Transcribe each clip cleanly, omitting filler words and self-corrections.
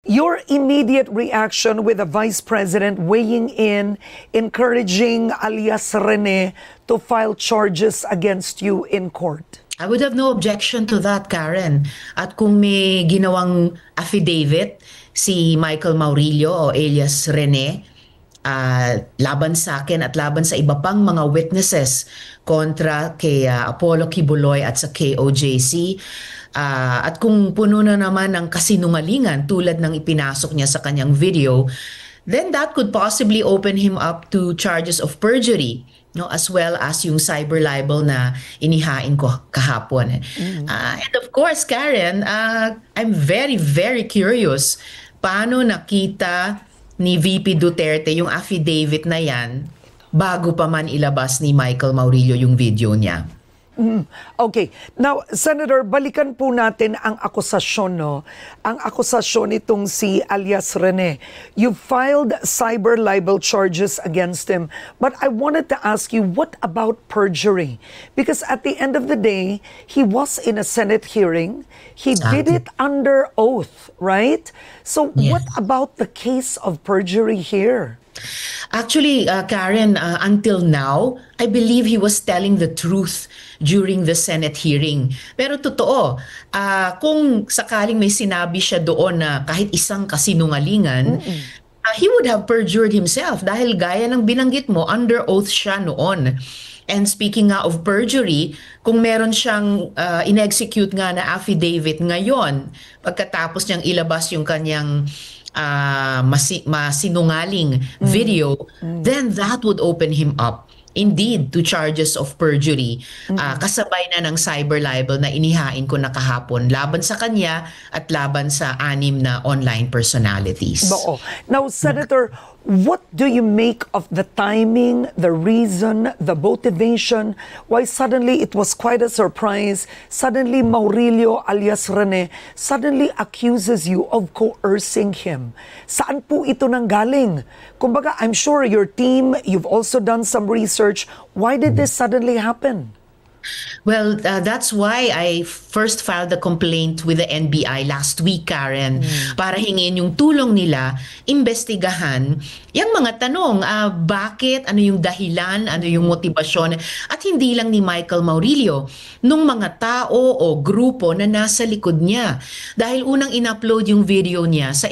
Your immediate reaction with the Vice President weighing in, encouraging alias Rene to file charges against you in court? I would have no objection to that, Karen. At kung may ginawang affidavit si Michael Maurilio o alias Rene, laban sa akin at laban sa iba pang mga witnesses kontra kay Apollo Kibuloy at sa KOJC, at kung puno na naman ng kasinungalingan tulad ng ipinasok niya sa kanyang video, then that could possibly open him up to charges of perjury, no, as well as yung cyber libel na inihain ko kahapon. And of course, Karen, I'm very, very curious paano nakita ni VP Duterte yung affidavit na yan bago pa man ilabas ni Michael Maurilio yung video niya. Okay. Now, Senator, balikan po natin ang akusasyon, no? Ang akusasyon itong si alias Rene. You filed cyber libel charges against him. But I wanted to ask you, what about perjury? Because at the end of the day, he was in a Senate hearing. He did it under oath, right? So what about the case of perjury here? Actually, Karen, until now, I believe he was telling the truth during the Senate hearing. Pero totoo, kung sakaling may sinabi siya doon na kahit isang kasinungalingan, he would have perjured himself dahil gaya ng binanggit mo, under oath siya noon. And speaking nga of perjury, kung meron siyang in-execute nga na affidavit ngayon, pagkatapos niyang ilabas yung kanyang masinungaling video, then that would open him up indeed to charges of perjury, kasabay na ng cyber libel na inihain ko na kahapon laban sa kanya at laban sa 6 na online personalities. Now, Senator, what do you make of the timing, the reason, the motivation? Why suddenly it was quite a surprise? Suddenly Maurilio alias Rene suddenly accuses you of coercing him. Saan po ito nanggaling? Kumbaga, I'm sure your team, you've also done some research. Why did this suddenly happen? Well, that's why I first filed the complaint with the NBI last week, Karen, para hingin yung tulong nila, imbestigahan yung mga tanong, bakit, ano yung dahilan, ano yung motibasyon, at hindi lang ni Michael Maurilio, nung mga tao o grupo na nasa likod niya. Dahil unang in-upload yung video niya sa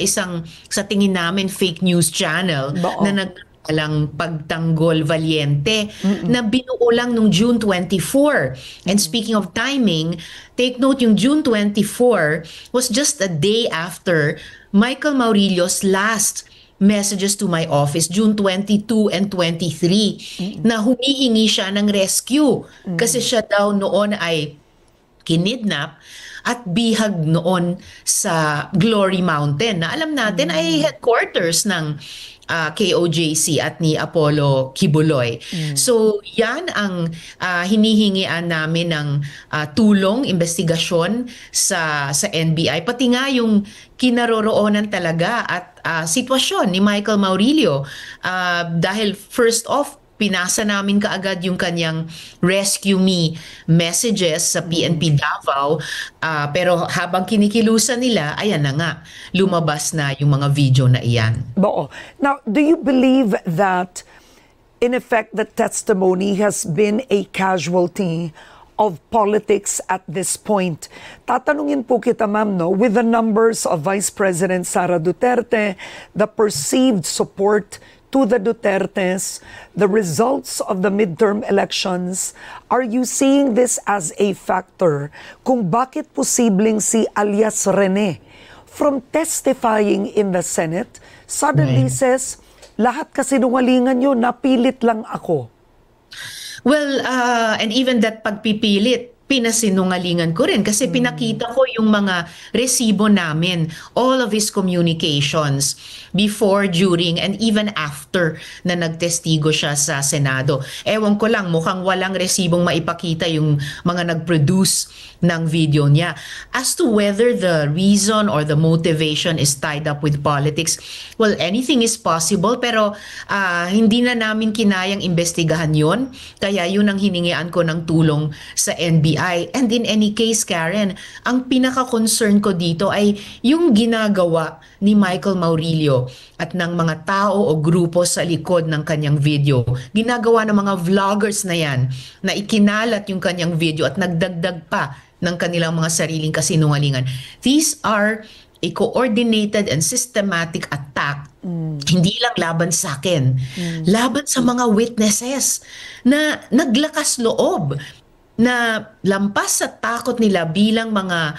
sa tingin namin, fake news channel na lang Pagtanggol Valiente na binuo lang nung June 24. And speaking of timing, take note yung June 24 was just a day after Michael Maurilio's last messages to my office, June 22 and 23, na humihingi siya ng rescue kasi siya daw noon ay kinidnap at bihag noon sa Glory Mountain na alam natin ay headquarters ng KOJC at ni Apollo Kibuloy. So yan ang hinihingian namin ng tulong, investigasyon sa NBI. Pati nga yung kinaroroonan talaga at sitwasyon ni Michael Maurilio. Dahil first off, pinasa namin kaagad yung kanyang rescue me messages sa PNP Davao. Pero habang kinikilusan nila, ayan na nga, lumabas na yung mga video na iyan. Now, do you believe that, in effect, the testimony has been a casualty of politics at this point? Tatanungin po kita, ma'am, no, with the numbers of Vice President Sara Duterte, the perceived support to the Dutertes, the results of the midterm elections, are you seeing this as a factor kung bakit posibleng si alias Rene, from testifying in the Senate, suddenly says, lahat kasinungalingan nyo, napilit lang ako? Well, and even that pagpipilit, pinasinungalingan ko rin kasi pinakita ko yung mga resibo namin, all of his communications before, during, and even after na nagtestigo siya sa Senado. Ewan ko lang, mukhang walang resibong maipakita yung mga nag-produce ng video niya. As to whether the reason or the motivation is tied up with politics, well, anything is possible, pero hindi na namin kinayang investigahan yon. Kaya yun ang hiningian ko ng tulong sa NBI NBI. And in any case, Karen, ang pinaka-concern ko dito ay yung ginagawa ni Michael Maurilio at ng mga tao o grupo sa likod ng kanyang video. Ginagawa ng mga vloggers na yan na ikinalat yung kanyang video at nagdagdag pa ng kanilang mga sariling kasinungalingan. These are a coordinated and systematic attack, hindi lang laban sa akin, laban sa mga witnesses na naglakas loob, na lampas sa takot nila bilang mga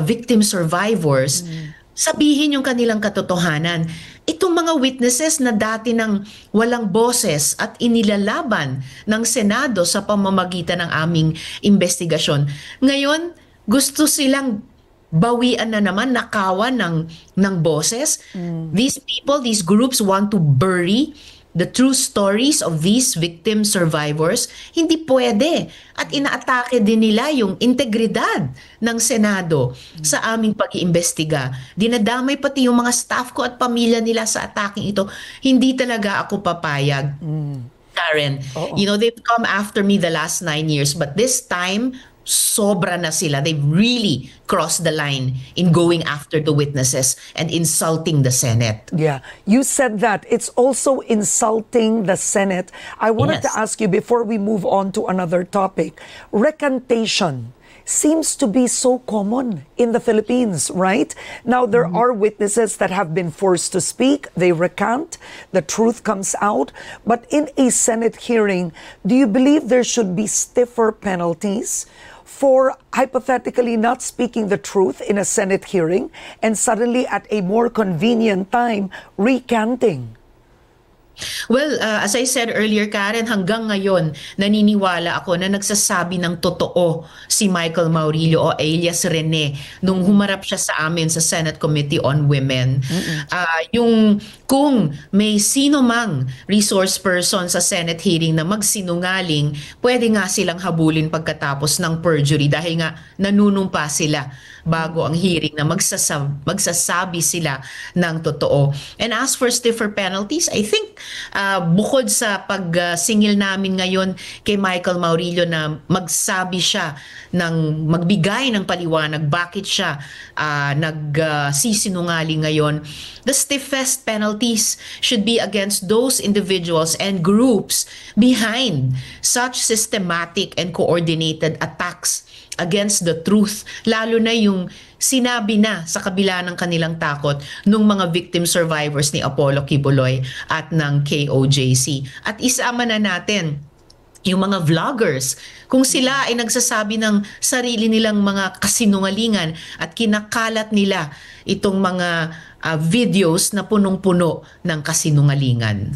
victim survivors, sabihin yung kanilang katotohanan. Itong mga witnesses na dati nang walang boses at inilalaban ng Senado sa pamamagitan ng aming investigasyon, ngayon gusto silang bawian na naman, nakawan ng boses. These people, these groups want to bury the true stories of these victim survivors. Hindi pwede. At inaatake din nila yung integridad ng Senado sa aming pag-iimbestiga. Dinadamay pati yung mga staff ko at pamilya nila sa ataking ito. Hindi talaga ako papayag. Karen, you know, they've come after me the last 9 years, but this time, sobra na sila. They've really crossed the line in going after the witnesses and insulting the Senate. Yeah, you said that. It's also insulting the Senate. I wanted to ask you before we move on to another topic. Recantation seems to be so common in the Philippines, right? Now, there are witnesses that have been forced to speak. They recant. The truth comes out. But in a Senate hearing, do you believe there should be stiffer penalties for hypothetically not speaking the truth in a Senate hearing and suddenly at a more convenient time recanting? Well, as I said earlier, Karen, hanggang ngayon, naniniwala ako na nagsasabi ng totoo si Michael Maurilio o alias Rene nung humarap siya sa amin sa Senate Committee on Women. Yung kung may sino mang resource person sa Senate hearing na magsinungaling, pwede nga silang habulin pagkatapos ng perjury dahil nga nanunumpa sila bago ang hearing na magsasabi sila ng totoo. And as for stiffer penalties, I think bukod sa pagsingil namin ngayon kay Michael Maurilio na magsabi siya magbigay ng paliwanag bakit siya nagsisinungaling ngayon, the stiffest penalties should be against those individuals and groups behind such systematic and coordinated attacks against the truth, lalo na yung sinabi na sa kabila ng kanilang takot ng mga victim survivors ni Apollo Quiboloy at ng KOJC. At isama na natin yung mga vloggers, kung sila ay nagsasabi ng sarili nilang mga kasinungalingan at kinakalat nila itong mga videos na punong-puno ng kasinungalingan.